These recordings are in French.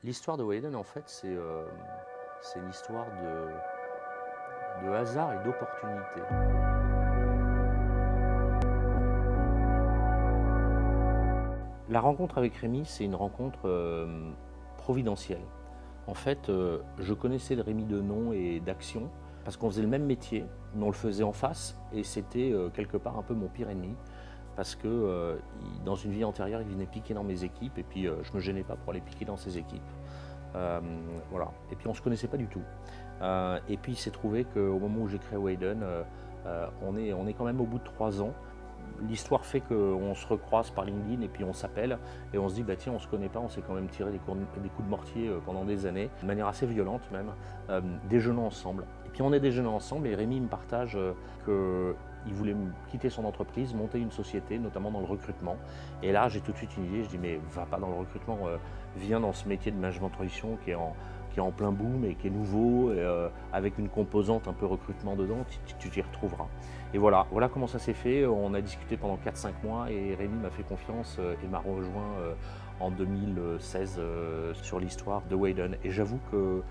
L'histoire de Wayden, en fait, c'est une histoire de hasard et d'opportunité. La rencontre avec Rémi, c'est une rencontre providentielle. En fait, je connaissais Rémi de nom et d'action parce qu'on faisait le même métier, mais on le faisait en face et c'était quelque part un peu mon pire ennemi parce que dans une vie antérieure, il venait piquer dans mes équipes et puis je me gênais pas pour aller piquer dans ses équipes. Voilà. Et puis on ne se connaissait pas du tout. Et puis il s'est trouvé qu'au moment où j'ai créé Wayden, on est quand même au bout de 3 ans. L'histoire fait qu'on se recroise par LinkedIn et puis on s'appelle et on se dit bah tiens on se connaît pas, on s'est quand même tiré des coups de mortier pendant des années, de manière assez violente même, déjeunant ensemble. Et puis on est déjeuné ensemble et Rémi me partage qu'il voulait quitter son entreprise, monter une société, notamment dans le recrutement. Et là j'ai tout de suite une idée, je dis mais va pas dans le recrutement, viens dans ce métier de management de transition qui est en plein boom et qui est nouveau, avec une composante un peu recrutement dedans, tu t'y retrouveras. Et voilà comment ça s'est fait. On a discuté pendant 4-5 mois et Rémi m'a fait confiance et m'a rejoint en 2016 sur l'histoire de Wayden. Et j'avoue que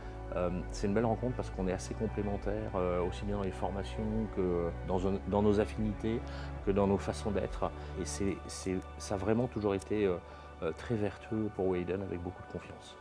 c'est une belle rencontre parce qu'on est assez complémentaires, aussi bien dans les formations que dans nos affinités, que dans nos façons d'être. Et ça a vraiment toujours été très vertueux pour Wayden avec beaucoup de confiance.